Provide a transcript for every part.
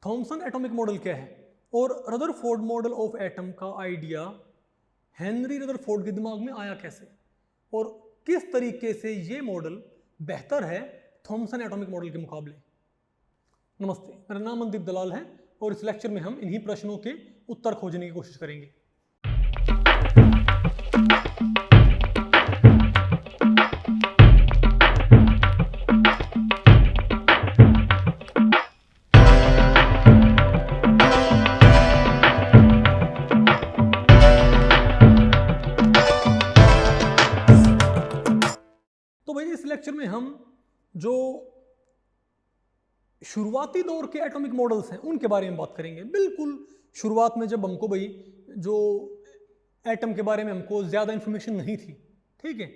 Thompson atomic model क्या है और रदरफोर्ड मॉडल ऑफ एटम का आइडिया हेनरी रदरफोर्ड के दिमाग में आया कैसे और किस तरीके से ये मॉडल बेहतर है थॉमसन एटॉमिक मॉडल के मुकाबले। नमस्ते, मेरा नाम मनदीप दलाल है और इस लेक्चर में हम इन्हीं प्रश्नों के उत्तर खोजने की कोशिश करेंगे। तो भाई इस लेक्चर में हम जो शुरुआती दौर के एटॉमिक मॉडल्स हैं उनके बारे में बात करेंगे। बिल्कुल शुरुआत में जब हमको भाई जो एटम के बारे में हमको ज़्यादा इन्फॉर्मेशन नहीं थी, ठीक है,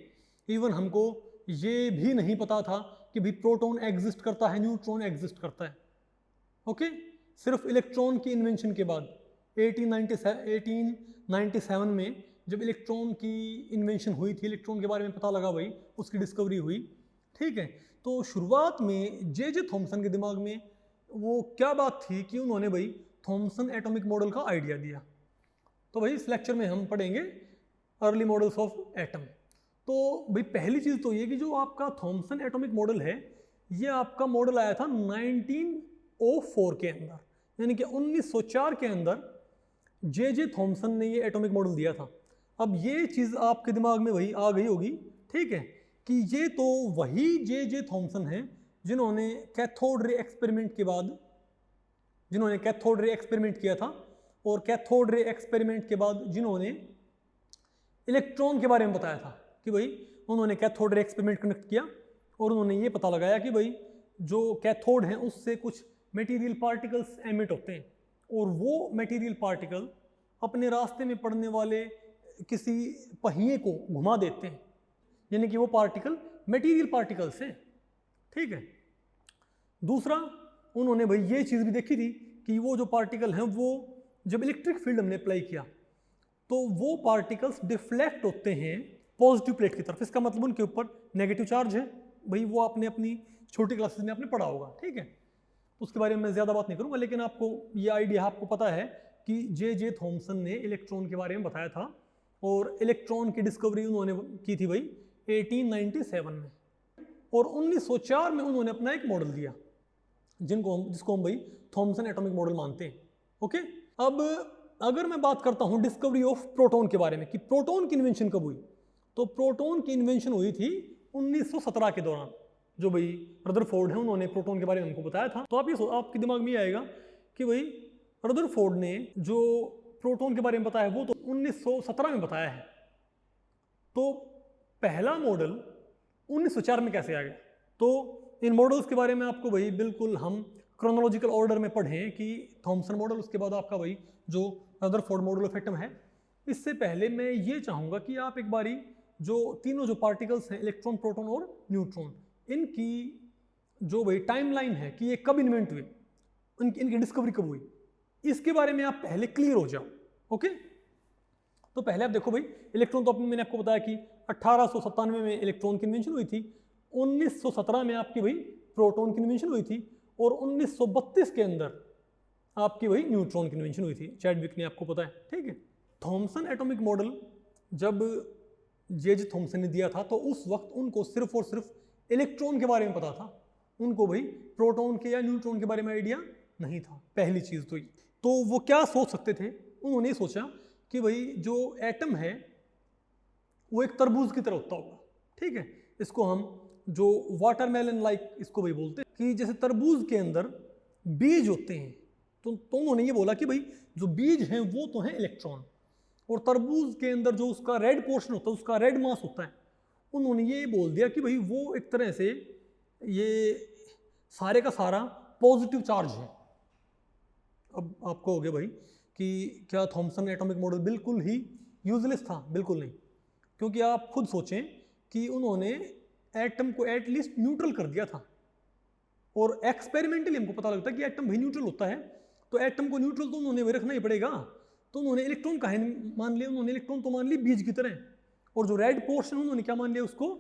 इवन हमको ये भी नहीं पता था कि भाई प्रोटॉन एग्जिस्ट करता है, न्यूट्रॉन एग्जिस्ट करता है। ओके, सिर्फ इलेक्ट्रॉन की इन्वेंशन के बाद 1897 में जब इलेक्ट्रॉन की इन्वेंशन हुई थी, इलेक्ट्रॉन के बारे में पता लगा भाई, उसकी डिस्कवरी हुई, ठीक है। तो शुरुआत में जे थॉमसन के दिमाग में वो क्या बात थी कि उन्होंने भाई थॉमसन एटॉमिक मॉडल का आइडिया दिया। तो भाई इस लेक्चर में हम पढ़ेंगे अर्ली मॉडल्स ऑफ एटम। तो भाई पहली चीज़ तो ये कि जो आपका थॉमसन एटॉमिक मॉडल है, ये आपका मॉडल आया था 1904 के अंदर, यानी कि 1904 के अंदर जे थॉमसन ने ये एटॉमिक मॉडल दिया था। अब ये चीज़ आपके दिमाग में वही आ गई होगी, ठीक है, कि ये तो वही जे थॉमसन हैं जिन्होंने कैथोड रे एक्सपेरिमेंट के बाद कैथोड रे एक्सपेरिमेंट किया था और कैथोड रे एक्सपेरिमेंट के बाद जिन्होंने इलेक्ट्रॉन के बारे में बताया था कि भाई उन्होंने कैथोड रे एक्सपेरिमेंट कंडक्ट किया और उन्होंने ये पता लगाया कि भाई जो कैथोड हैं उससे कुछ मटेरियल पार्टिकल्स एमिट होते हैं और वो मटेरियल पार्टिकल अपने रास्ते में पड़ने वाले किसी पहिए को घुमा देते हैं, यानी कि वो पार्टिकल मटेरियल पार्टिकल्स हैं, ठीक है। दूसरा, उन्होंने भाई ये चीज़ भी देखी थी कि वो जो पार्टिकल हैं वो जब इलेक्ट्रिक फील्ड हमने अप्लाई किया तो वो पार्टिकल्स डिफ्लेक्ट होते हैं पॉजिटिव प्लेट की तरफ। इसका मतलब उनके ऊपर नेगेटिव चार्ज है। भाई वो आपने अपनी छोटी क्लासेस में आपने पढ़ा होगा, ठीक है, उसके बारे में मैं ज़्यादा बात नहीं करूँगा, लेकिन आपको ये आइडिया आपको पता है कि जे थॉमसन ने इलेक्ट्रॉन के बारे में बताया था और इलेक्ट्रॉन की डिस्कवरी उन्होंने की थी भाई 1897 में और 1904 में उन्होंने अपना एक मॉडल दिया जिसको हम भाई थॉमसन एटॉमिक मॉडल मानते हैं। ओके, अब अगर मैं बात करता हूँ डिस्कवरी ऑफ प्रोटॉन के बारे में कि प्रोटॉन की इन्वेंशन कब हुई, तो प्रोटॉन की इन्वेंशन हुई थी 1917 के दौरान। जो भाई रदरफोर्ड है उन्होंने प्रोटॉन के बारे में हमको बताया था। तो आपके दिमाग में ये आएगा कि भाई रदरफोर्ड ने जो प्रोटॉन के बारे में बताया वो तो 1917 में बताया है, तो पहला मॉडल 1904 में कैसे आ गया। तो इन मॉडल्स के बारे में आपको भाई बिल्कुल हम क्रोनोलॉजिकल ऑर्डर में पढ़ें कि थॉमसन मॉडल, उसके बाद आपका भाई जो रदरफोर्ड मॉडल ऑफ एटम है। इससे पहले मैं ये चाहूँगा कि आप एक बारी जो तीनों जो पार्टिकल्स हैं, इलेक्ट्रॉन, प्रोटॉन और न्यूट्रॉन, इनकी जो भाई टाइमलाइन है कि ये कब इन्वेंट हुए, इनकी डिस्कवरी कब हुई, इसके बारे में आप पहले क्लियर हो जाओ। ओके, तो पहले आप देखो भाई इलेक्ट्रॉन, तो मैंने आपको बताया कि 1897 में इलेक्ट्रॉन की इन्वेंशन हुई थी, 1917 में आपकी भाई प्रोटॉन की इन्वेंशन हुई थी और 1932 के अंदर आपकी भाई न्यूट्रॉन की इन्वेंशन हुई थी, चैडविक ने, आपको पता है, ठीक है। थॉमसन एटॉमिक मॉडल जब जे थॉमसन ने दिया था तो उस वक्त उनको सिर्फ और सिर्फ इलेक्ट्रॉन के बारे में पता था, उनको भाई प्रोटॉन के या न्यूट्रॉन के बारे में आइडिया नहीं था। पहली चीज़ तो वो क्या सोच सकते थे, उन्होंने सोचा कि भाई जो एटम है वो एक तरबूज की तरह होता होगा, ठीक है। इसको हम जो वाटरमेलन लाइक इसको भाई बोलते हैं कि जैसे तरबूज के अंदर बीज होते हैं, तो उन्होंने ये बोला कि भाई जो बीज हैं वो तो हैं इलेक्ट्रॉन और तरबूज के अंदर जो उसका रेड पोर्शन होता है, उसका रेड मास होता है। उन्होंने ये बोल दिया कि भाई वो एक तरह से ये सारे का सारा पॉजिटिव चार्ज है। अब आपको हो गया भाई कि क्या थॉमसन एटॉमिक मॉडल बिल्कुल ही यूजलेस था? बिल्कुल नहीं, क्योंकि आप खुद सोचें कि उन्होंने एटम को एटलीस्ट न्यूट्रल कर दिया था और एक्सपेरिमेंटली हमको पता लगता है कि एटम भी न्यूट्रल होता है, तो एटम को न्यूट्रल तो उन्होंने भी रखना ही पड़ेगा। तो उन्होंने इलेक्ट्रॉन का मान लिया, उन्होंने इलेक्ट्रॉन तो मान ली बीज की तरह, और जो रेड पोर्शन उन्होंने क्या मान लिया, उसको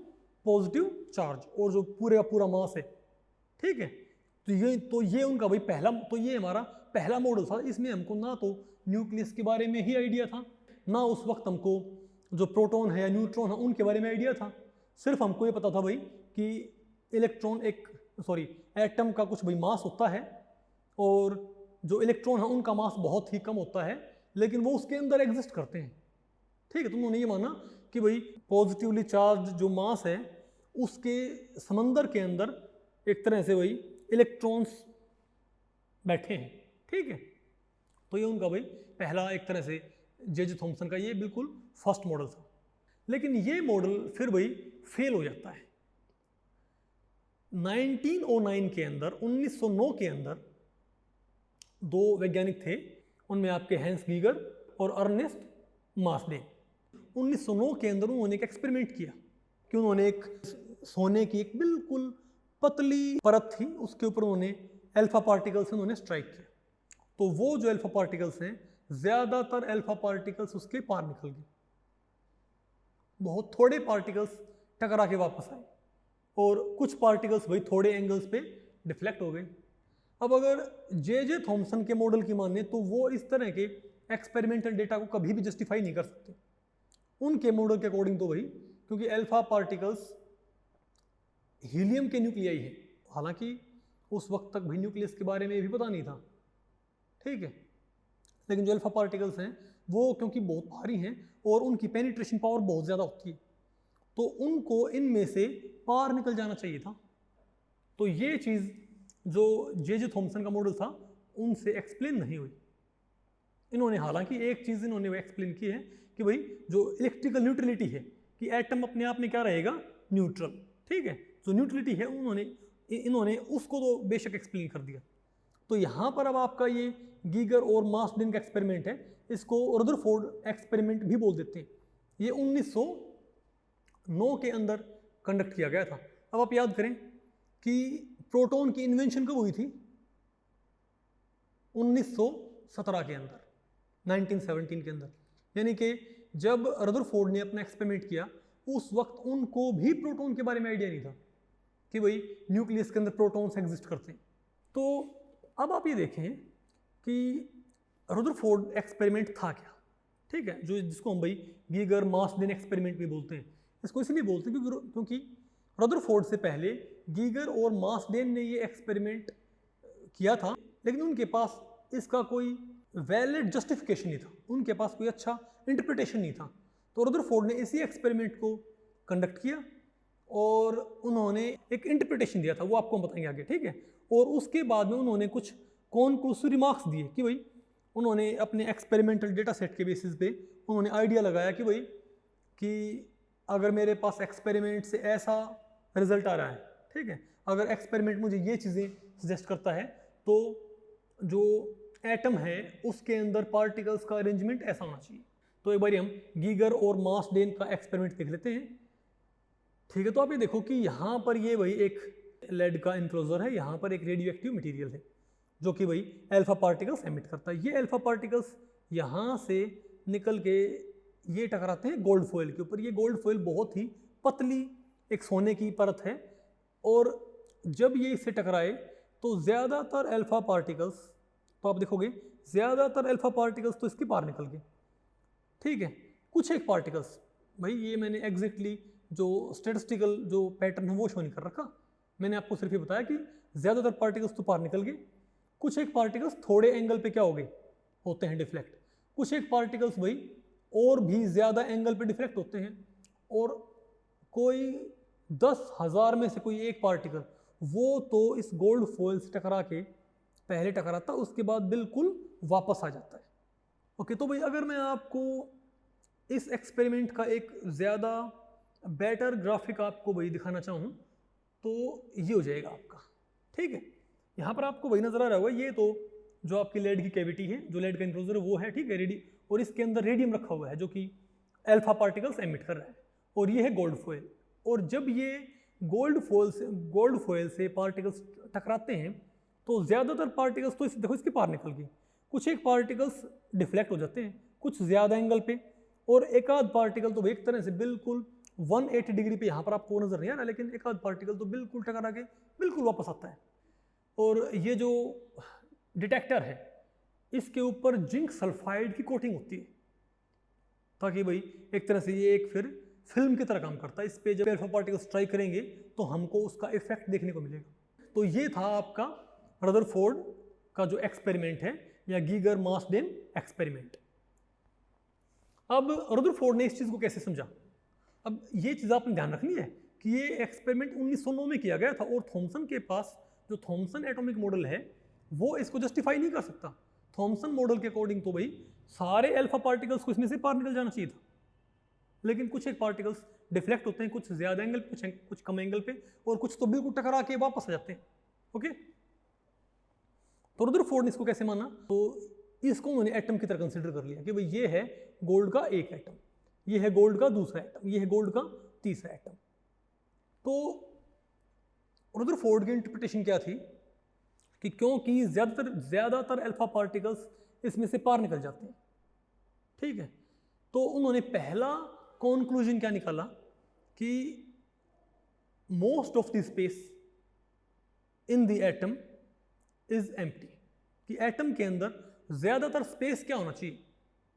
पॉजिटिव चार्ज, और जो पूरे का पूरा मास है, ठीक है, तो ये उनका भाई पहला, तो ये हमारा पहला मॉडल था। इसमें हमको ना तो न्यूक्लियस के बारे में ही आइडिया था, ना उस वक्त हमको जो प्रोटॉन है या न्यूट्रॉन है उनके बारे में आइडिया था। सिर्फ हमको ये पता था भाई कि इलेक्ट्रॉन एटम का कुछ भाई मास होता है, और जो इलेक्ट्रॉन है उनका मास बहुत ही कम होता है, लेकिन वो उसके अंदर एग्जिस्ट करते हैं। ठीक है, तो उन्होंने ये माना कि भाई पॉजिटिवली चार्ज जो मास है उसके समंदर के अंदर एक तरह से भाई इलेक्ट्रॉन्स बैठे हैं। ठीक है, तो ये उनका भाई पहला एक तरह से जे थॉमसन का ये बिल्कुल फर्स्ट मॉडल था। लेकिन ये मॉडल फिर भाई फेल हो जाता है 1909 के अंदर। 1909 के अंदर दो वैज्ञानिक थे, उनमें आपके हैंस गीगर और अर्नेस्ट मार्सडेन। 1909 के अंदर उन्होंने एक एक्सपेरिमेंट किया कि उन्होंने एक सोने की एक बिल्कुल पतली परत थी, उसके ऊपर उन्होंने अल्फा पार्टिकल्स से उन्होंने स्ट्राइक किया। तो वो जो अल्फा पार्टिकल्स हैं, ज़्यादातर अल्फा पार्टिकल्स उसके पार निकल गए, बहुत थोड़े पार्टिकल्स टकरा के वापस आए, और कुछ पार्टिकल्स भाई थोड़े एंगल्स पे डिफ्लेक्ट हो गए। अब अगर जे थॉमसन के मॉडल की माने तो वो इस तरह के एक्सपेरिमेंटल डेटा को कभी भी जस्टिफाई नहीं कर सकते उनके मॉडल के अकॉर्डिंग। तो भाई क्योंकि अल्फा पार्टिकल्स हीलियम के न्यूक्लियाई है, हालांकि उस वक्त तक भाई न्यूक्लियस के बारे में भी पता नहीं था। ठीक है, लेकिन जो अल्फा पार्टिकल्स हैं वो क्योंकि बहुत भारी हैं और उनकी पेनिट्रेशन पावर बहुत ज़्यादा होती है, तो उनको इनमें से पार निकल जाना चाहिए था। तो ये चीज़ जो जे थॉमसन का मॉडल था उनसे एक्सप्लेन नहीं हुई। इन्होंने हालांकि एक चीज़ इन्होंने एक्सप्लेन की है कि भाई जो इलेक्ट्रिकल न्यूट्रलिटी है कि एटम अपने आप में क्या रहेगा, न्यूट्रल। ठीक है, जो न्यूट्रलिटी है इन्होंने उसको तो बेशक एक्सप्लेन कर दिया। तो यहाँ पर अब आपका ये गीगर और मार्सडेन का एक्सपेरिमेंट है, इसको रदरफोर्ड एक्सपेरिमेंट भी बोल देते हैं। ये 1909 के अंदर कंडक्ट किया गया था। अब आप याद करें कि प्रोटॉन की इन्वेंशन कब हुई थी, 1917 के अंदर, 1917 के अंदर। यानी कि जब रदरफोर्ड ने अपना एक्सपेरिमेंट किया उस वक्त उनको भी प्रोटॉन के बारे में आइडिया नहीं था कि भाई न्यूक्लियस के अंदर प्रोटॉन्स एग्जिस्ट करते हैं। तो अब आप ये देखें कि रदरफोर्ड एक्सपेरिमेंट था क्या। ठीक है, जो जिसको हम भाई गीगर मार्सडेन एक्सपेरिमेंट भी बोलते हैं। इसको इसलिए बोलते हैं क्योंकि रदरफोर्ड से पहले गीगर और मार्सडेन ने ये एक्सपेरिमेंट किया था, लेकिन उनके पास इसका कोई वैलिड जस्टिफिकेशन नहीं था, उनके पास कोई अच्छा इंटरप्रिटेशन नहीं था। तो रदरफोर्ड ने इसी एक्सपेरिमेंट को कंडक्ट किया और उन्होंने एक इंटरप्रिटेशन दिया था, वो आपको हम बताएंगे आगे। ठीक है, और उसके बाद में उन्होंने कुछ कॉन्क्लूसिव रिमार्क्स दिए कि भाई उन्होंने अपने एक्सपेरिमेंटल डेटा सेट के बेसिस पे उन्होंने आइडिया लगाया कि भाई कि अगर मेरे पास एक्सपेरिमेंट से ऐसा रिजल्ट आ रहा है, ठीक है, अगर एक्सपेरिमेंट मुझे ये चीज़ें सजेस्ट करता है तो जो एटम है उसके अंदर पार्टिकल्स का अरेंजमेंट ऐसा होना चाहिए। तो एक बार हम गीगर और मार्सडेन का एक्सपेरिमेंट देख लेते हैं। ठीक है, तो आप ये देखो कि यहाँ पर ये भाई एक लेड का इनक्लोजर है, यहाँ पर एक रेडियो एक्टिव मटीरियल है जो कि भाई अल्फा पार्टिकल्स एमिट करता है। ये अल्फा पार्टिकल्स यहाँ से निकल के ये टकराते हैं गोल्ड फॉइल के ऊपर। ये गोल्ड फॉइल बहुत ही पतली एक सोने की परत है, और जब ये इससे टकराए तो ज़्यादातर अल्फा पार्टिकल्स, तो आप देखोगे ज़्यादातर अल्फा पार्टिकल्स तो इसके पार निकल गए। ठीक है, कुछ एक पार्टिकल्स, भाई ये मैंने एग्जैक्टली जो स्टैटिस्टिकल जो पैटर्न है वो शो नहीं कर रखा, मैंने आपको सिर्फ ये बताया कि ज़्यादातर पार्टिकल्स तो पार निकल गए। कुछ एक पार्टिकल्स थोड़े एंगल पे क्या हो गए, होते हैं डिफ्लेक्ट। कुछ एक पार्टिकल्स भाई और भी ज़्यादा एंगल पे डिफ्लेक्ट होते हैं, और कोई 10,000 में से कोई एक पार्टिकल वो तो इस गोल्ड फॉइल से टकरा के पहले टकराता, उसके बाद बिल्कुल वापस आ जाता है। ओके, तो भाई अगर मैं आपको इस एक्सपेरिमेंट का एक ज़्यादा बेटर ग्राफिक आपको भाई दिखाना चाहूँ तो ये हो जाएगा आपका। ठीक है, यहाँ पर आपको वही नज़र आ रहा होगा, ये तो जो आपकी लेड की कैविटी है, जो लेड का इनक्लोजर है वो है। ठीक है, और इसके अंदर रेडियम रखा हुआ है जो कि अल्फा पार्टिकल्स एमिट कर रहा है, और ये है गोल्ड फॉइल। और जब ये गोल्ड फॉइल से पार्टिकल्स टकराते हैं तो ज़्यादातर पार्टिकल्स तो देखो इसके पार निकल गए, कुछ एक पार्टिकल्स डिफ्लेक्ट हो जाते हैं कुछ ज़्यादा एंगल पे, और एक आध पार्टिकल तो एक तरह से बिल्कुल 180 डिग्री पे, यहाँ पर आपको नज़र नहीं आ रहा, लेकिन एक आध पार्टिकल तो बिल्कुल टकरा के बिल्कुल वापस आता है। और ये जो डिटेक्टर है इसके ऊपर जिंक सल्फाइड की कोटिंग होती है, ताकि भाई एक तरह से ये एक फिर फिल्म की तरह काम करता है। इस पे जब अल्फा पार्टिकल स्ट्राइक करेंगे तो हमको उसका इफेक्ट देखने को मिलेगा। तो ये था आपका रदरफोर्ड का जो एक्सपेरिमेंट है या गीगर मार्सडेन एक्सपेरिमेंट। अब रदरफोर्ड ने इस चीज़ को कैसे समझा? अब ये चीज़ आपने ध्यान रखनी है कि ये एक्सपेरिमेंट 1909 में किया गया था और थॉमसन के पास जो थॉमसन एटॉमिक मॉडल है वो इसको जस्टिफाई नहीं कर सकता। थॉमसन मॉडल के अकॉर्डिंग तो भाई सारे अल्फा पार्टिकल्स को इसमें से पार निकल जाना चाहिए था, लेकिन कुछ एक पार्टिकल्स डिफ्लेक्ट होते हैं, कुछ ज़्यादा एंगल पे, कुछ कम एंगल पे, और कुछ तो बिल्कुल टकरा के वापस आ जाते हैं। ओके, तो रदरफोर्ड ने इसको कैसे माना? तो इसको उन्होंने एटम की तरह कंसिडर कर लिया कि भाई ये है गोल्ड का एक एटम, ये है गोल्ड का दूसरा एटम, ये है गोल्ड का तीसरा एटम। तो रदरफोर्ड की इंटरप्रिटेशन क्या थी कि क्योंकि ज़्यादातर अल्फा पार्टिकल्स इसमें से पार निकल जाते हैं, ठीक है, तो उन्होंने पहला कंक्लूजन क्या निकाला कि most of the space in the atom is empty, कि एटम के अंदर ज़्यादातर स्पेस क्या होना चाहिए?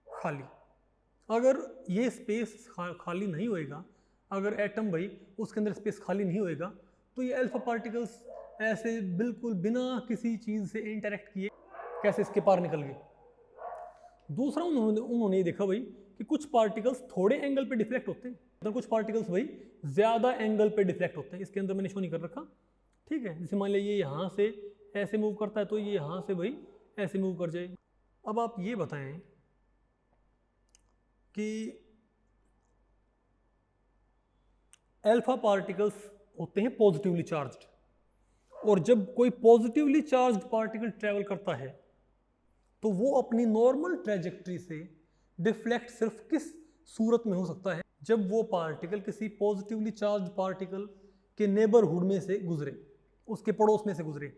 खाली। अगर ये स्पेस खाली नहीं होएगा, अगर एटम भाई उसके अंदर स्पेस खाली नहीं होएगा, तो ये अल्फा पार्टिकल्स ऐसे बिल्कुल बिना किसी चीज़ से इंटरेक्ट किए कैसे इसके पार निकल गए। दूसरा उन्होंने ये देखा भाई कि कुछ पार्टिकल्स थोड़े एंगल पे डिफ्लेक्ट होते हैं, तो कुछ पार्टिकल्स भाई ज़्यादा एंगल पे डिफ्लेक्ट होते हैं। इसके अंदर मैंने शो नहीं कर रखा, ठीक है, जैसे मान लिया ये यहाँ से ऐसे मूव करता है तो ये यहाँ से भाई ऐसे मूव कर जाए। अब आप ये बताएं कि अल्फा पार्टिकल्स होते हैं पॉजिटिवली चार्ज्ड, और जब कोई पॉजिटिवली चार्ज्ड पार्टिकल ट्रेवल करता है तो वो अपनी नॉर्मल ट्रेजेक्ट्री से डिफ्लेक्ट सिर्फ किस सूरत में हो सकता है? जब वो पार्टिकल किसी पॉजिटिवली चार्ज्ड पार्टिकल के नेबरहुड में से गुजरे, उसके पड़ोस में से गुजरे,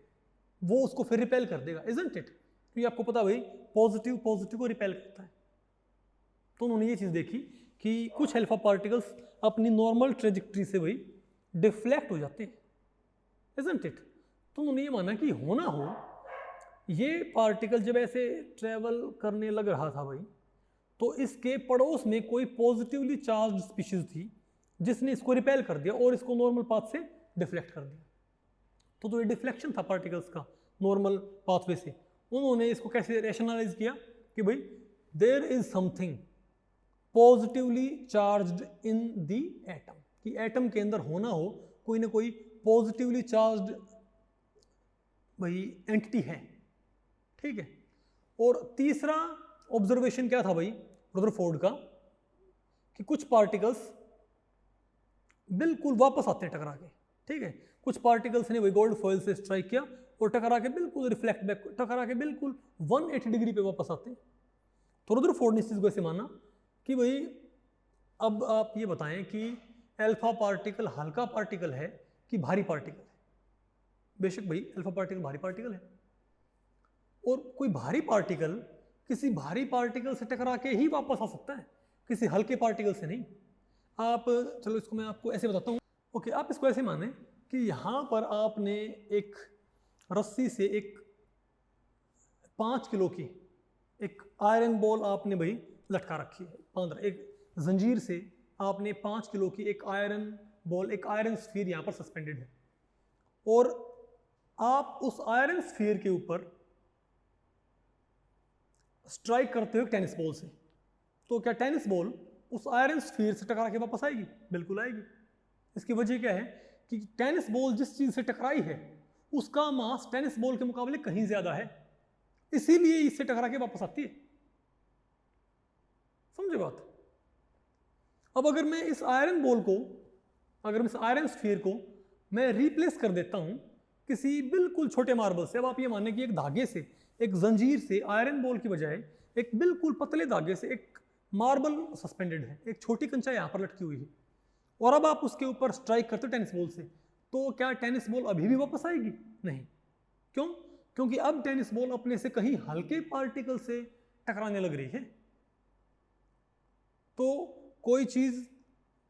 वो उसको फिर रिपेल कर देगा, इजंट इट? क्योंकि आपको पता भाई पॉजिटिव को रिपेल करता है। तो उन्होंने ये चीज़ देखी कि कुछ अल्फा पार्टिकल्स अपनी नॉर्मल ट्रेजेक्ट्री से भाई डिफ्लेक्ट हो जाते हैं, इजंट इट? तो उन्होंने ये माना कि होना हो ये पार्टिकल जब ऐसे ट्रेवल करने लग रहा था भाई, तो इसके पड़ोस में कोई पॉजिटिवली चार्ज स्पीशीज थी जिसने इसको रिपेल कर दिया और इसको नॉर्मल पाथ से डिफ्लेक्ट कर दिया। तो ये डिफ्लेक्शन था पार्टिकल्स का नॉर्मल पाथवे से। उन्होंने इसको कैसे रैशनलाइज किया कि भाई there is something positively charged in the atom, कि एटम के अंदर होना हो कोई ना कोई पॉजिटिवली चार्ज्ड भाई एंटिटी है, ठीक है। और तीसरा ऑब्जर्वेशन क्या था भाई रदरफोर्ड का, कि कुछ पार्टिकल्स बिल्कुल वापस आते हैं टकरा के, ठीक है। कुछ पार्टिकल्स ने वही गोल्ड फॉइल से स्ट्राइक किया और टकरा के बिल्कुल रिफ्लेक्ट बैक, टकरा के बिल्कुल 180 डिग्री पे वापस आते हैं। तो रदरफोर्ड ने इस चीज़ को ऐसे माना कि भाई अब आप ये बताएं कि अल्फा पार्टिकल हल्का पार्टिकल है कि भारी पार्टिकल है? बेशक भाई अल्फा पार्टिकल भारी पार्टिकल है, और कोई भारी पार्टिकल किसी भारी पार्टिकल से टकरा के ही वापस आ सकता है, किसी हल्के पार्टिकल से नहीं। आप चलो इसको मैं आपको ऐसे बताता हूँ। ओके, आप इसको ऐसे माने कि यहाँ पर आपने एक रस्सी से एक 5 किलो की एक आयरन बॉल आपने भाई लटका रखी है, 15 एक जंजीर से आपने 5 किलो की एक आयरन बॉल, एक आयरन स्फीयर यहाँ पर सस्पेंडेड है, और आप उस आयरन स्फीयर के ऊपर स्ट्राइक करते हो टेनिस बॉल से। तो क्या टेनिस बॉल उस आयरन स्फीयर से टकरा के वापस आएगी? बिल्कुल आएगी। इसकी वजह क्या है कि टेनिस बॉल जिस चीज़ से टकराई है उसका मास टेनिस बॉल के मुकाबले कहीं ज़्यादा है, इसीलिए इससे टकरा के वापस आती है। समझे बात? अब अगर मैं इस आयरन बॉल को, अगर मैं इस आयरन स्फीयर को मैं रिप्लेस कर देता हूं किसी बिल्कुल छोटे मार्बल से, अब आप ये माने कि एक धागे से, एक जंजीर से आयरन बॉल की बजाय एक बिल्कुल पतले धागे से एक मार्बल सस्पेंडेड है, एक छोटी कंचा यहाँ पर लटकी हुई है, और अब आप उसके ऊपर स्ट्राइक करते हो टेनिस बॉल से, तो क्या टेनिस बॉल अभी भी वापस आएगी? नहीं। क्यों? क्योंकि अब टेनिस बॉल अपने से कहीं हल्के पार्टिकल से टकराने लग रही है। तो कोई चीज़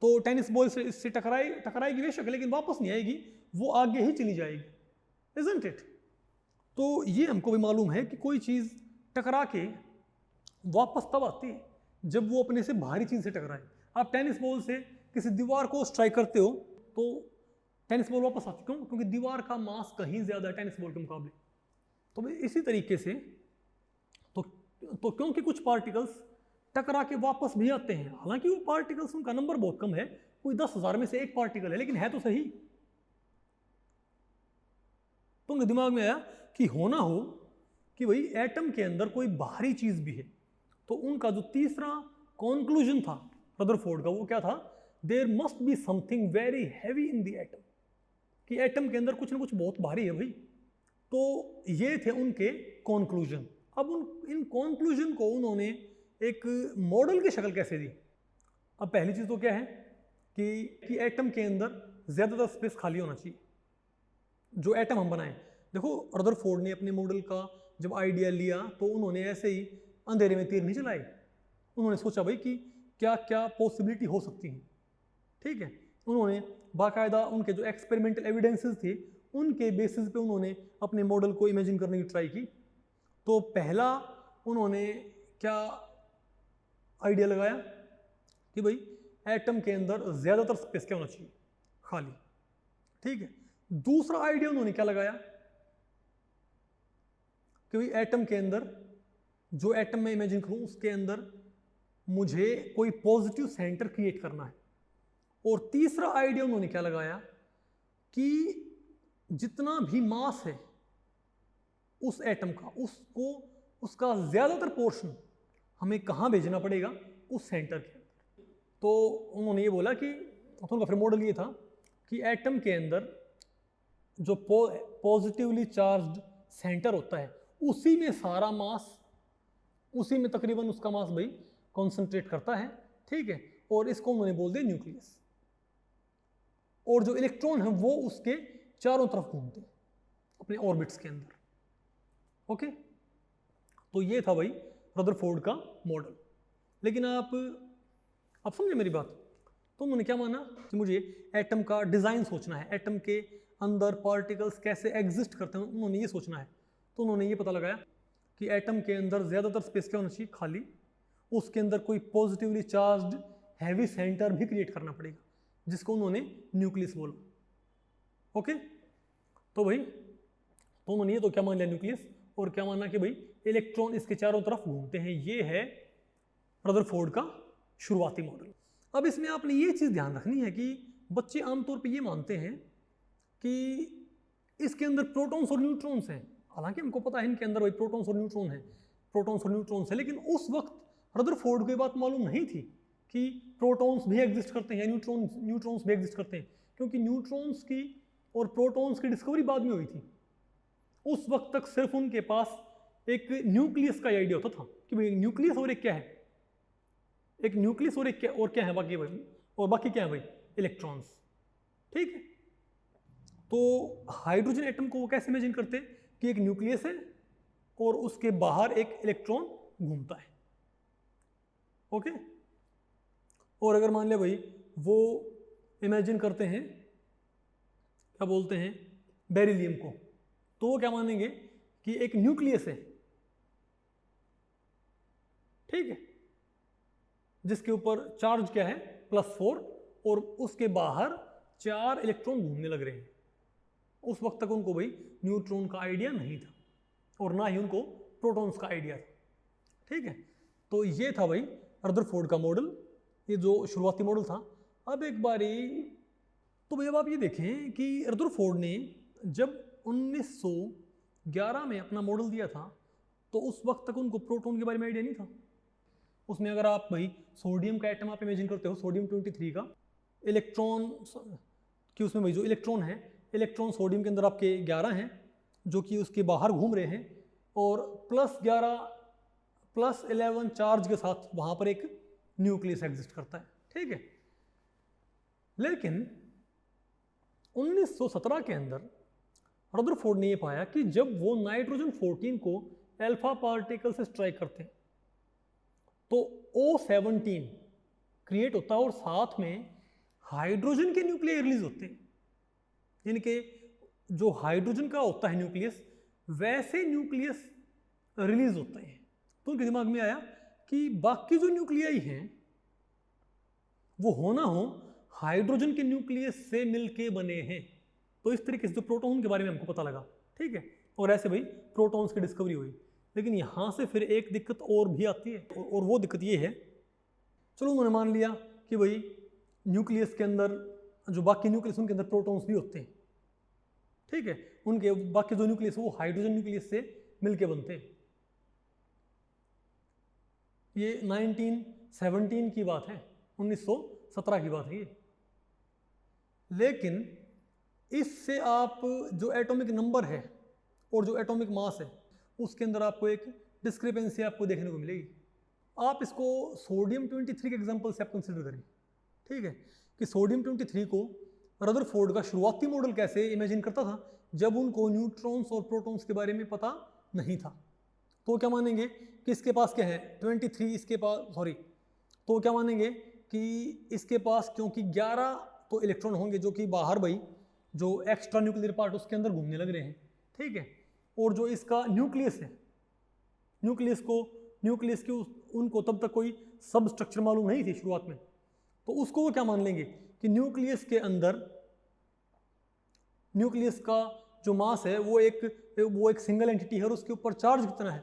तो टेनिस बॉल से इससे टकराएगी बेशक, लेकिन वापस नहीं आएगी, वो आगे ही चली जाएगी, इजंट इट? तो ये हमको भी मालूम है कि कोई चीज़ टकरा के वापस तब आती है जब वो अपने से भारी चीज़ से टकराए। आप टेनिस बॉल से किसी दीवार को स्ट्राइक करते हो तो टेनिस बॉल वापस आती, क्यों? क्योंकि दीवार का मास कहीं ज़्यादा है टेनिस बॉल के मुकाबले। तो भाई इसी तरीके से तो क्योंकि कुछ पार्टिकल्स टकरा के वापस भी आते हैं, हालांकि वो पार्टिकल्स उनका नंबर बहुत कम है, कोई 10,000 में से एक पार्टिकल है, लेकिन है तो सही। तो उनके दिमाग में आया कि होना हो कि भाई एटम के अंदर कोई बाहरी चीज भी है। तो उनका जो तीसरा कॉन्क्लूजन था रदरफोर्ड का, वो क्या था? There must be something very heavy in the atom, कि एटम के अंदर कुछ ना कुछ बहुत भारी है भाई। तो ये थे उनके कॉन्क्लूजन। अब इन कॉन्क्लूजन को उन्होंने एक मॉडल की शक्ल कैसे दी? अब पहली चीज़ तो क्या है कि एटम के अंदर ज़्यादातर स्पेस खाली होना चाहिए, जो एटम हम बनाएं। देखो रदरफोर्ड ने अपने मॉडल का जब आइडिया लिया तो उन्होंने ऐसे ही अंधेरे में तीर नहीं चलाए, उन्होंने सोचा भाई कि क्या क्या पॉसिबिलिटी हो सकती है। ठीक है, उन्होंने बाकायदा उनके जो एक्सपेरिमेंटल एविडेंसेस थे उनके बेसिस पे उन्होंने अपने मॉडल को इमेजिन करने की ट्राई की। तो पहला उन्होंने क्या आइडिया लगाया कि भाई एटम के अंदर ज़्यादातर स्पेस क्या होना चाहिए? खाली। ठीक है, दूसरा आइडिया उन्होंने क्या लगाया कि भाई एटम के अंदर, जो एटम मैं इमेजिन करूं उसके अंदर मुझे कोई पॉजिटिव सेंटर क्रिएट करना है। और तीसरा आइडिया उन्होंने क्या लगाया कि जितना भी मास है उस एटम का, उसका ज़्यादातर पोर्शन हमें कहाँ भेजना पड़ेगा? उस सेंटर के अंदर। तो उन्होंने ये बोला कि उनका फिर मॉडल ये था कि एटम के अंदर जो पॉजिटिवली चार्ज्ड सेंटर होता है उसी में सारा मास, उसी में तकरीबन उसका मास भाई कॉन्सेंट्रेट करता है। ठीक है, और इसको उन्होंने बोल दिया न्यूक्लियस। और जो इलेक्ट्रॉन है वो उसके चारों तरफ घूमते हैं अपने ऑर्बिट्स के अंदर। ओके, तो ये था भाई रदरफोर्ड का मॉडल। लेकिन आप समझे मेरी बात? तो उन्होंने क्या माना कि मुझे एटम का डिज़ाइन सोचना है, एटम के अंदर पार्टिकल्स कैसे एग्जिस्ट करते हैं उन्होंने ये सोचना है। तो उन्होंने ये पता लगाया कि एटम के अंदर ज़्यादातर स्पेस क्या होना चाहिए? खाली। उसके अंदर कोई पॉजिटिवली चार्ज्ड हैवी सेंटर भी क्रिएट करना पड़ेगा, जिसको उन्होंने न्यूक्लियस बोला। ओके, तो भाई तो उन्होंने ये तो क्या मान लिया? न्यूक्लियस। और क्या माना कि भाई इलेक्ट्रॉन इसके चारों तरफ घूमते हैं। ये है रदरफोर्ड का शुरुआती मॉडल। अब इसमें आपने ये चीज़ ध्यान रखनी है कि बच्चे आमतौर पे ये मानते हैं कि इसके अंदर प्रोटॉन्स और न्यूट्रॉन्स हैं। हालांकि हमको पता है इनके अंदर वही प्रोटॉन्स और न्यूट्रॉन है, प्रोटॉन्स और न्यूट्रॉन्स है। लेकिन उस वक्त रदरफोर्ड को ये बात मालूम नहीं थी कि प्रोटॉन्स भी एग्जिस्ट करते हैं या न्यूट्रॉन्स भी एग्जिस्ट करते हैं, क्योंकि न्यूट्रॉन्स की और प्रोटॉन्स की डिस्कवरी बाद में हुई थी। उस वक्त तक सिर्फ उनके पास एक न्यूक्लियस का आइडिया होता था कि भाई न्यूक्लियस और एक क्या है, एक न्यूक्लियस और एक क्या, और क्या है बाकी भाई, और बाकी क्या है भाई? इलेक्ट्रॉन्स। ठीक है, तो हाइड्रोजन एटम को वो कैसे इमेजिन करते कि एक न्यूक्लियस है और उसके बाहर एक इलेक्ट्रॉन घूमता है। ओके, और अगर मान लिया भाई वो इमेजिन करते हैं, क्या बोलते हैं, बेरिलियम को, तो वो क्या मानेंगे कि एक न्यूक्लियस है। ठीक है, जिसके ऊपर चार्ज क्या है? +4, और उसके बाहर 4 इलेक्ट्रॉन घूमने लग रहे हैं। उस वक्त तक उनको भाई न्यूट्रॉन का आइडिया नहीं था और ना ही उनको प्रोटॉन्स का आइडिया था। ठीक है, तो ये था भाई रदरफोर्ड का मॉडल, ये जो शुरुआती मॉडल था। अब एक बारी तो भाई अब आप ये देखें कि रदरफोर्ड ने जब 1911 में अपना मॉडल दिया था तो उस वक्त तक उनको प्रोटॉन के बारे में आइडिया नहीं था। उसमें अगर आप भाई सोडियम का एटम आप इमेजिन करते हो, सोडियम 23 का, इलेक्ट्रॉन कि उसमें भाई जो इलेक्ट्रॉन है, इलेक्ट्रॉन सोडियम के अंदर आपके 11 हैं जो कि उसके बाहर घूम रहे हैं, और +11 +11 चार्ज के साथ वहाँ पर एक न्यूक्लियस एग्जिस्ट करता है। ठीक है, लेकिन 1917 के अंदर रदरफोर्ड ने ये पाया कि जब वो नाइट्रोजन 14 को अल्फा पार्टिकल से स्ट्राइक करते हैं तो O17 क्रिएट होता है और साथ में हाइड्रोजन के न्यूक्लियर रिलीज होते हैं। यानी कि जो हाइड्रोजन का होता है न्यूक्लियस, वैसे न्यूक्लियस रिलीज होते हैं। तो उनके दिमाग में आया कि बाकी जो न्यूक्लियाई हैं वो होना हो हाइड्रोजन के न्यूक्लियस से मिलके बने हैं। तो इस तरीके से जो प्रोटॉन के बारे में हमको पता लगा, ठीक है, और ऐसे भाई प्रोटॉन्स की डिस्कवरी हुई। लेकिन यहाँ से फिर एक दिक्कत और भी आती है, और वो दिक्कत ये है, चलो उन्होंने मान लिया कि भाई न्यूक्लियस के अंदर जो बाकी न्यूक्लियस उनके अंदर प्रोटॉन्स भी होते हैं, ठीक है, उनके बाकी जो न्यूक्लियस वो हाइड्रोजन न्यूक्लियस से मिलके बनते हैं। ये 1917 की बात है, 1917 की बात है ये। लेकिन इससे आप जो एटॉमिक नंबर है और जो एटॉमिक मास है उसके अंदर आपको एक डिस्क्रिपेंसी आपको देखने को मिलेगी। आप इसको सोडियम 23 के एग्जांपल से आप कंसिडर करें, ठीक है, कि सोडियम 23 को रदरफोर्ड का शुरुआती मॉडल कैसे इमेजिन करता था जब उनको न्यूट्रॉन्स और प्रोटॉन्स के बारे में पता नहीं था। तो क्या मानेंगे कि इसके पास क्या है 23, इसके पास सॉरी, तो क्या मानेंगे कि इसके पास क्योंकि 11 तो इलेक्ट्रॉन होंगे जो कि बाहर भाई जो एक्स्ट्रा न्यूक्लियर पार्ट उसके अंदर घूमने लग रहे हैं, ठीक है, और जो इसका न्यूक्लियस है, न्यूक्लियस की उनको तब तक कोई सब स्ट्रक्चर मालूम नहीं थी शुरुआत में, तो उसको वो क्या मान लेंगे कि न्यूक्लियस के अंदर न्यूक्लियस का जो मास है वो एक सिंगल एंटिटी है और उसके ऊपर चार्ज कितना है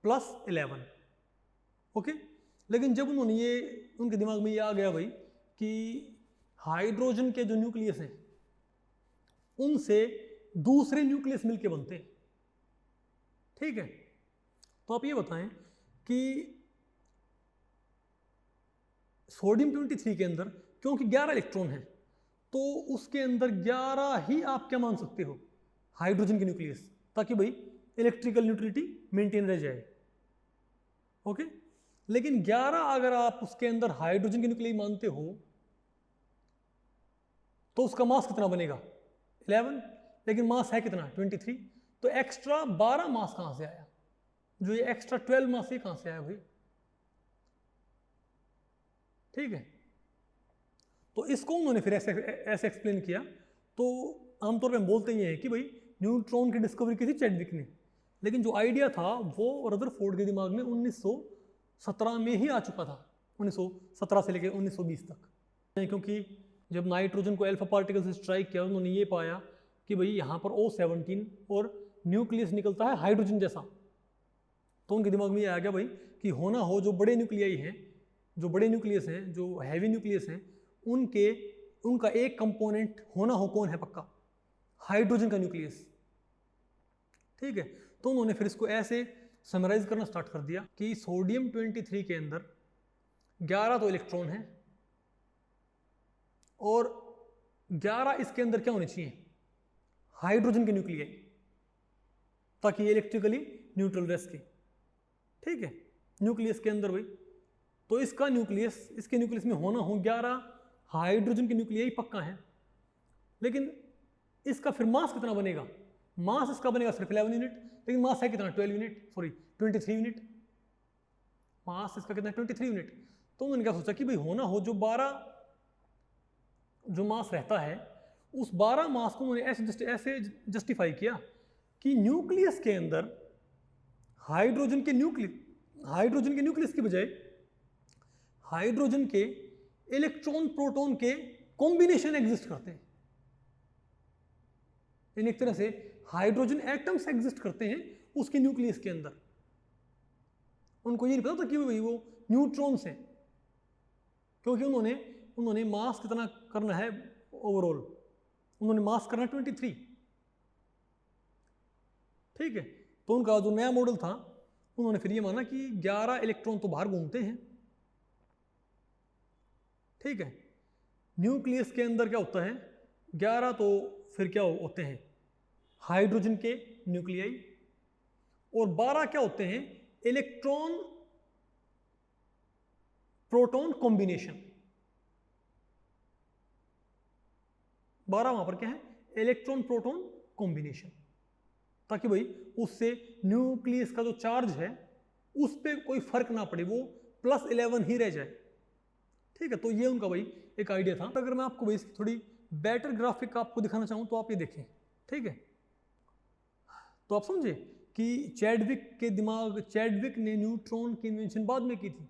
+11, ओके। लेकिन जब उन्होंने ये उनके दिमाग में ये आ गया भाई कि हाइड्रोजन के जो न्यूक्लियस हैं उनसे दूसरे न्यूक्लियस मिलके बनते हैं, ठीक है, तो आप ये बताएं कि सोडियम 23 के अंदर क्योंकि 11 इलेक्ट्रॉन हैं तो उसके अंदर 11 ही आप क्या मान सकते हो हाइड्रोजन के न्यूक्लियस, ताकि भाई इलेक्ट्रिकल न्यूट्रलिटी मेंटेन रह जाए, ओके। लेकिन 11 अगर आप उसके अंदर हाइड्रोजन के न्यूक्लियस मानते हो तो उसका मास कितना बनेगा 11, लेकिन मास है कितना 23, तो एक्स्ट्रा 12 मास कहां से आया, जो ये एक्स्ट्रा 12 मास ये कहां से आया भाई, ठीक है। तो इसको उन्होंने फिर ऐसे एक्सप्लेन किया। तो आमतौर पे हम बोलते ही हैं कि भाई न्यूट्रॉन की डिस्कवरी की थी चैडविक ने, लेकिन जो आइडिया था वो रदरफोर्ड के दिमाग में 1917 में ही आ चुका था, 1917 से लेकर 1920 तक, क्योंकि जब नाइट्रोजन को अल्फा पार्टिकल से स्ट्राइक किया उन्होंने ये पाया कि भाई यहाँ पर O17 और न्यूक्लियस निकलता है हाइड्रोजन जैसा। तो उनके दिमाग में ये आ गया भाई कि होना हो जो बड़े न्यूक्लियाई हैं, जो बड़े न्यूक्लियस हैं, जो हैवी न्यूक्लियस हैं, उनका एक कंपोनेंट होना हो कौन है पक्का हाइड्रोजन का न्यूक्लियस, ठीक है। तो उन्होंने फिर इसको ऐसे समराइज करना स्टार्ट कर दिया कि सोडियम 23 के अंदर 11 तो इलेक्ट्रॉन हैं और 11 इसके अंदर क्या होने चाहिए हाइड्रोजन के न्यूक्लियाई, ताकि ये इलेक्ट्रिकली न्यूट्रल रह सके, ठीक है, न्यूक्लियस के अंदर भाई। तो इसका न्यूक्लियस, इसके न्यूक्लियस में होना हो 11 हाइड्रोजन के न्यूक्लियाई पक्का है, लेकिन इसका फिर मास कितना बनेगा, मास इसका बनेगा सिर्फ 11 यूनिट, लेकिन मास है कितना 12 यूनिट, सॉरी 23 यूनिट, मास इसका कितना 23 यूनिट। तो उन्होंने क्या सोचा कि भाई होना हो जो 12 जो मास रहता है उस 12 मास को उन्होंने ऐसे जस्टिफाई किया कि न्यूक्लियस के अंदर हाइड्रोजन के न्यूक्लियस की बजाय हाइड्रोजन के इलेक्ट्रॉन प्रोटॉन के कॉम्बिनेशन एग्जिस्ट करते हैं, यानी एक तरह से हाइड्रोजन एटम्स एग्जिस्ट करते हैं उसके न्यूक्लियस के अंदर। उनको ये नहीं पता था कि भाई वो न्यूट्रॉन्स हैं, क्योंकि उन्होंने मास कितना करना है ओवरऑल, उन्होंने मास करना 23, ठीक है। तो उनका जो नया मॉडल था उन्होंने फिर ये माना कि 11 इलेक्ट्रॉन तो बाहर घूमते हैं, ठीक है, न्यूक्लियस के अंदर क्या होता है 11 तो फिर क्या होते हैं हाइड्रोजन के न्यूक्लियाई, और 12 क्या होते हैं इलेक्ट्रॉन प्रोटॉन कॉम्बिनेशन। 12 वहां पर क्या है इलेक्ट्रॉन प्रोटॉन कॉम्बिनेशन, ताकि भाई उससे न्यूक्लियस का जो चार्ज है उस पर कोई फर्क ना पड़े, वो +11 ही रह जाए, ठीक है। तो ये उनका भाई एक आइडिया था। अगर मैं आपको भाई थोड़ी बेटर ग्राफिक आपको दिखाना चाहूँ तो आप ये देखें, ठीक है। तो आप समझे कि चैडविक ने न्यूट्रॉन की इन्वेंशन बाद में की थी।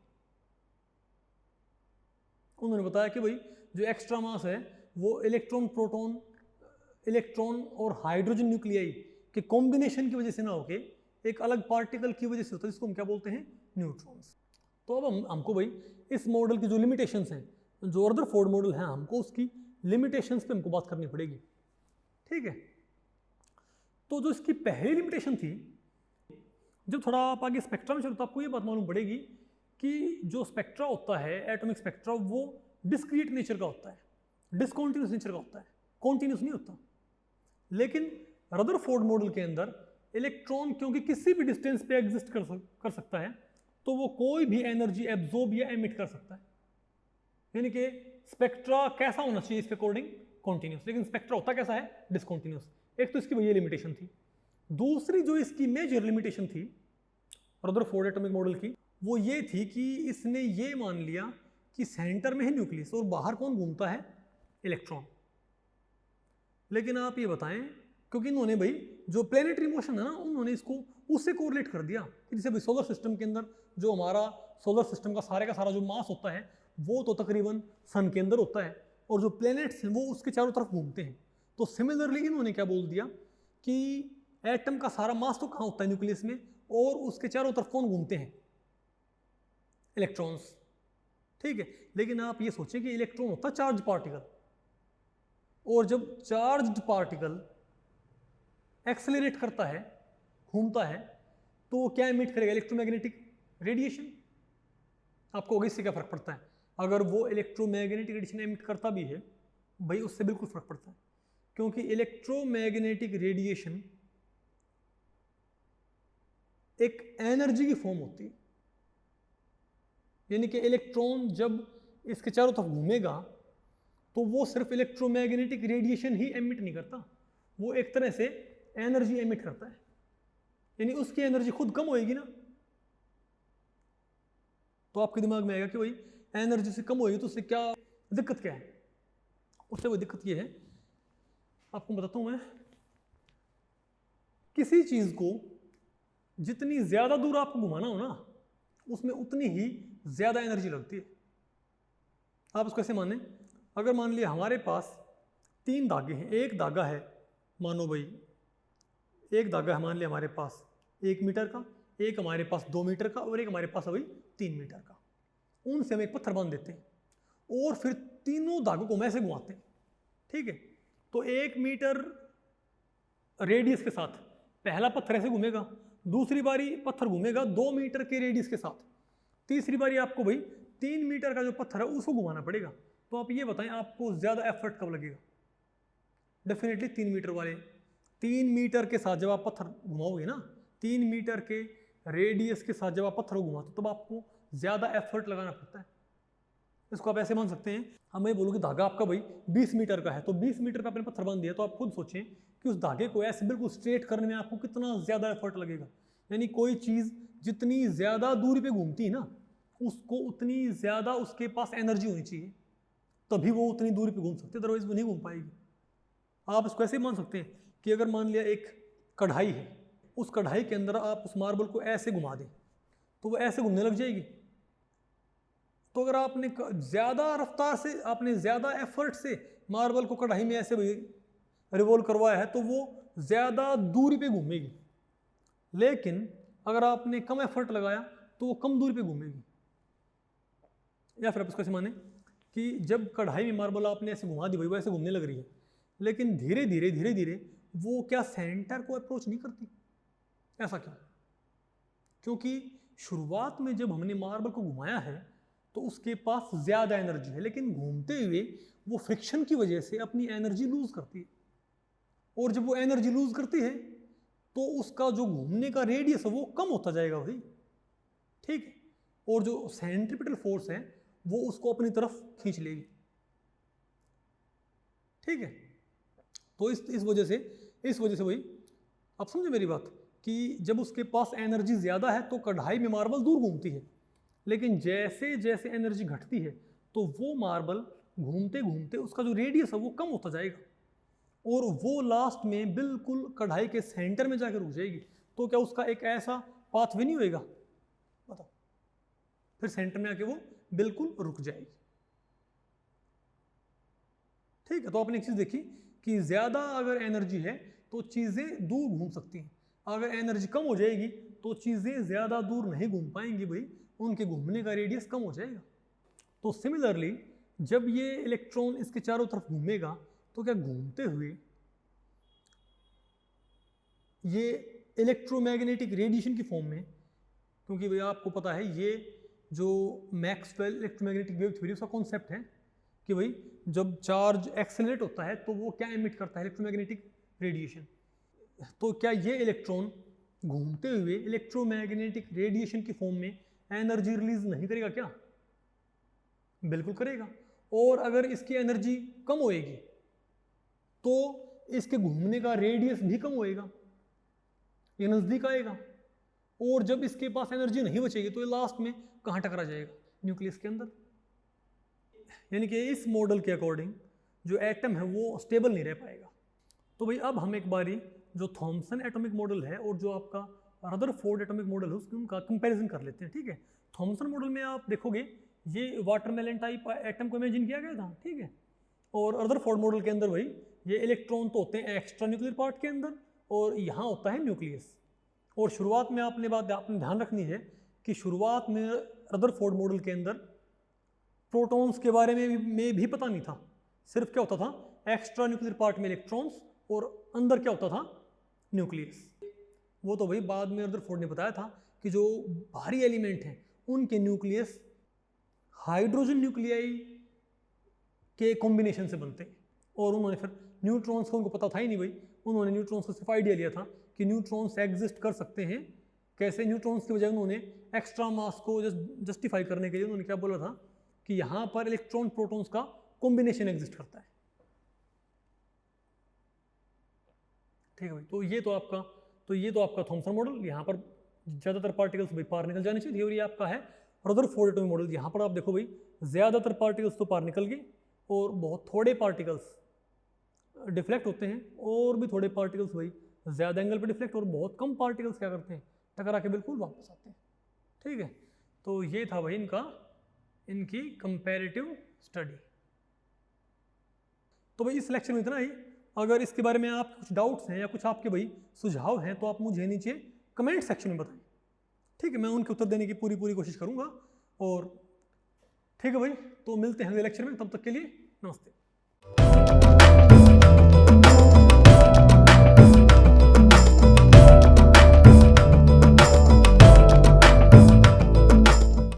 उन्होंने बताया कि भाई जो एक्स्ट्रा मास है वो इलेक्ट्रॉन और हाइड्रोजन न्यूक्लियाई के कॉम्बिनेशन की वजह से ना होके एक अलग पार्टिकल की वजह से होता है, जिसको हम क्या बोलते हैं, न्यूट्रॉन्स। तो अब हमको भाई इस मॉडल की जो लिमिटेशंस हैं, जो रदरफोर्ड मॉडल है, हमको उसकी लिमिटेशंस पे हमको बात करनी पड़ेगी, ठीक है। तो जो इसकी पहली लिमिटेशन थी, जब थोड़ा आप आगे स्पेक्ट्रा में चलो तो आपको ये बात मालूम पड़ेगी कि जो स्पेक्ट्रा होता है, एटॉमिक स्पेक्ट्रा, वो डिस्क्रीट नेचर का होता है, डिसकॉन्टिन्यूस नेचर का होता है, कॉन्टिन्यूस नहीं होता। लेकिन रदरफोर्ड मॉडल के अंदर इलेक्ट्रॉन क्योंकि किसी भी डिस्टेंस पे एग्जिस्ट कर सकता है, तो वो कोई भी एनर्जी एब्जॉर्ब या एमिट कर सकता है। यानी कि स्पेक्ट्रा कैसा होना चाहिए इसके अकॉर्डिंग, कॉन्टिन्यूस, लेकिन स्पेक्ट्रा होता कैसा है, डिसकॉन्टिन्यूस। एक तो इसकी वही लिमिटेशन थी। दूसरी जो इसकी मेजर लिमिटेशन थी रदरफोर्ड एटॉमिक मॉडल की, वो ये थी कि इसने ये मान लिया कि सेंटर में है न्यूक्लियस और बाहर कौन घूमता है, इलेक्ट्रॉन। लेकिन आप ये बताएं, क्योंकि इन्होंने भाई जो प्लेनेटरी मोशन है ना, उन्होंने इसको उससे कोरिलेट कर दिया कि जैसे भाई सोलर सिस्टम के अंदर जो हमारा सोलर सिस्टम का सारा जो मास होता है वो तो तकरीबन सन के अंदर होता है, और जो प्लैनेट्स हैं वो उसके चारों तरफ घूमते हैं। तो सिमिलरली इन्होंने क्या बोल दिया कि एटम का सारा मास तो कहाँ होता है, न्यूक्लियस में, और उसके चारों तरफ कौन घूमते हैं, इलेक्ट्रॉन्स, ठीक है। लेकिन आप ये सोचें कि इलेक्ट्रॉन होता है चार्ज पार्टिकल, और जब चार्ज्ड पार्टिकल एक्सेलरेट करता है, घूमता है, तो वो क्या एमिट करेगा, इलेक्ट्रोमैग्नेटिक रेडिएशन। आपको होगा इससे क्या फर्क पड़ता है, अगर वो इलेक्ट्रोमैग्नेटिक रेडिएशन एमिट करता भी है भाई, उससे बिल्कुल फर्क पड़ता है, क्योंकि इलेक्ट्रोमैग्नेटिक रेडिएशन एक एनर्जी की फॉर्म होती है। यानी कि इलेक्ट्रॉन जब इसके चारों तरफ घूमेगा तो वो सिर्फ इलेक्ट्रोमैग्नेटिक रेडिएशन ही एमिट नहीं करता, वो एक तरह से एनर्जी एमिट करता है, यानी उसकी एनर्जी खुद कम होएगी ना। तो आपके दिमाग में आएगा कि भाई एनर्जी से कम होएगी तो उससे क्या दिक्कत क्या है। उससे वो दिक्कत ये है, आपको बताता हूं मैं, किसी चीज को जितनी ज्यादा दूर आपको घुमाना हो ना, उसमें उतनी ही ज्यादा एनर्जी लगती है। आप उसको ऐसे माने, अगर मान लिया हमारे पास 3 धागे हैं, एक धागा है, मानो भाई एक धागा है मान लिया हमारे पास 1 मीटर का, एक हमारे पास 2 मीटर का, और एक हमारे पास अभी 3 मीटर का। उनसे हम एक पत्थर बांध देते हैं और फिर तीनों धागों को हम ऐसे घुमाते हैं, ठीक है। तो 1 मीटर रेडियस के साथ पहला पत्थर ऐसे घूमेगा, दूसरी बारी पत्थर घूमेगा 2 मीटर के रेडियस के साथ, तीसरी बारी आपको भाई 3 मीटर का जो पत्थर है उसको घुमाना पड़ेगा। तो आप ये बताएं आपको ज़्यादा एफर्ट कब लगेगा, डेफिनेटली 3 मीटर वाले। 3 मीटर के साथ जब आप पत्थर घुमाओगे ना, 3 मीटर के रेडियस के साथ जब आप पत्थर को घुमाते हो तब आपको ज़्यादा एफर्ट लगाना पड़ता है। इसको आप ऐसे मान सकते हैं, हम ये बोलो कि धागा आपका भाई 20 मीटर का है, तो 20 मीटर पे आपने पत्थर बांध दिया, तो आप खुद सोचें कि उस धागे को ऐसे बिल्कुल स्ट्रेट करने में आपको कितना ज़्यादा एफर्ट लगेगा। यानी कोई चीज़ जितनी ज़्यादा दूरी पे घूमती है ना, उसको उतनी ज़्यादा उसके पास एनर्जी होनी चाहिए, तभी वो उतनी दूरी पे घूम सकती है, अदरवाइज वो नहीं घूम पाएगी। आप इसको ऐसे मान सकते हैं कि अगर मान लिया एक कढ़ाई है, उस कढ़ाई के अंदर आप उस मार्बल को ऐसे घुमा दें तो वो ऐसे घूमने लग जाएगी। तो अगर आपने ज़्यादा रफ्तार से, आपने ज़्यादा एफर्ट से मार्बल को कढ़ाई में ऐसे रिवॉल्व करवाया है तो वो ज़्यादा दूरी पे घूमेगी। लेकिन अगर आपने कम एफर्ट लगाया तो वो कम दूरी पे घूमेगी। या फिर आप इसको ऐसे माने कि जब कढ़ाई में मार्बल आपने ऐसे घुमा दी, भाई वो ऐसे घूमने लग रही है, लेकिन धीरे धीरे वो क्या सेंटर को अप्रोच नहीं करती। ऐसा क्यों? क्योंकि शुरुआत में जब हमने मार्बल को घुमाया है तो उसके पास ज़्यादा एनर्जी है, लेकिन घूमते हुए वो फ्रिक्शन की वजह से अपनी एनर्जी लूज़ करती है, और जब वो एनर्जी लूज़ करती है तो उसका जो घूमने का रेडियस है वो कम होता जाएगा भाई, ठीक है। और जो सेंट्रीपिटल फोर्स है वो उसको अपनी तरफ खींच लेगी, ठीक है। तो इस वजह से भाई आप समझे मेरी बात कि जब उसके पास एनर्जी ज़्यादा है तो कढ़ाई में मार्बल दूर घूमती है, लेकिन जैसे जैसे एनर्जी घटती है तो वो मार्बल घूमते घूमते उसका जो रेडियस है वो कम होता जाएगा, और वो लास्ट में बिल्कुल कढ़ाई के सेंटर में जाकर रुक जाएगी, तो क्या उसका एक ऐसा पाथवे नहीं होएगा? बताओ, फिर सेंटर में आके वो बिल्कुल रुक जाएगी। ठीक है, तो आपने एक चीज देखी कि ज्यादा अगर एनर्जी है तो चीजें दूर घूम सकती हैं, अगर एनर्जी कम हो जाएगी तो चीजें ज्यादा दूर नहीं घूम पाएंगी भाई, उनके घूमने का रेडियस कम हो जाएगा। तो सिमिलरली जब ये इलेक्ट्रॉन इसके चारों तरफ घूमेगा तो क्या घूमते हुए ये इलेक्ट्रोमैग्नेटिक रेडिएशन की फॉर्म में, क्योंकि भाई आपको पता है ये जो मैक्सवेल इलेक्ट्रोमैग्नेटिक वेव थ्योरी उसका कॉन्सेप्ट है कि भाई जब चार्ज एक्सेलरेट होता है तो वो क्या एमिट करता है? Electromagnetic radiation. तो क्या ये इलेक्ट्रॉन घूमते हुए इलेक्ट्रोमैग्नेटिक रेडिएशन की फॉर्म में एनर्जी रिलीज नहीं करेगा क्या? बिल्कुल करेगा। और अगर इसकी एनर्जी कम होएगी तो इसके घूमने का रेडियस भी कम होएगा, ये नजदीक आएगा। और जब इसके पास एनर्जी नहीं बचेगी तो ये लास्ट में कहाँ टकरा जाएगा? न्यूक्लियस के अंदर। यानी कि इस मॉडल के अकॉर्डिंग जो एटम है वो स्टेबल नहीं रह पाएगा। तो भाई अब हम एक बारी जो थॉमसन एटॉमिक मॉडल है और जो आपका रदरफोर्ड एटॉमिक मॉडल है उसकी उनका कंपैरिजन कर लेते हैं। ठीक है, थॉमसन मॉडल में आप देखोगे ये वाटरमेलन टाइप एटम को इमेजिन किया गया था। ठीक है, और रदरफोर्ड मॉडल के अंदर भाई ये इलेक्ट्रॉन तो होते हैं एक्स्ट्रा न्यूक्लियर पार्ट के अंदर और यहाँ होता है न्यूक्लियस। और शुरुआत में आपने ध्यान रखनी है कि शुरुआत में रदरफोर्ड मॉडल के अंदर प्रोटॉन्स के बारे में भी पता नहीं था, सिर्फ क्या होता था एक्स्ट्रा न्यूक्लियर पार्ट में इलेक्ट्रॉन्स और अंदर क्या होता था न्यूक्लियस। वो तो भाई बाद में रदरफोर्ड ने बताया था कि जो भारी एलिमेंट हैं उनके न्यूक्लियस हाइड्रोजन न्यूक्लियाई के कॉम्बिनेशन से बनते हैं। और उन्होंने फिर न्यूट्रॉन्स को उनको पता था ही नहीं भाई, उन्होंने न्यूट्रॉन्स को सिर्फ आइडिया लिया था कि न्यूट्रॉन्स एग्जिस्ट कर सकते हैं। कैसे? न्यूट्रॉन्स की बजाय उन्होंने एक्स्ट्रा मास को जस्टिफाई करने के लिए उन्होंने क्या बोला था कि यहाँ पर इलेक्ट्रॉन प्रोटॉन्स का कॉम्बिनेशन एग्जिस्ट करता है। ठीक है भाई, तो ये तो आपका थॉमसन मॉडल। यहाँ पर ज़्यादातर पार्टिकल्स भाई पार निकल जाने चाहिए। और ये आपका है रदरफोर्ड एटॉमिक मॉडल। यहाँ पर आप देखो भाई ज़्यादातर पार्टिकल्स तो पार निकल गए और बहुत थोड़े पार्टिकल्स डिफ्लेक्ट होते हैं, और भी थोड़े पार्टिकल्स भाई ज़्यादा एंगल पे डिफ्लेक्ट, और बहुत कम पार्टिकल्स क्या करते हैं टकरा के बिल्कुल वापस आते हैं। ठीक है, तो ये था भाई इनकी कंपैरेटिव स्टडी। तो भाई इस लेक्चर में इतना ही। अगर इसके बारे में आप कुछ डाउट्स हैं या कुछ आपके भाई सुझाव हैं तो आप मुझे नीचे कमेंट सेक्शन में बताएं। ठीक है, मैं उनके उत्तर देने की पूरी कोशिश करूंगा। और ठीक है भाई, तो मिलते हैं अगले लेक्चर में, तब तक के लिए नमस्ते।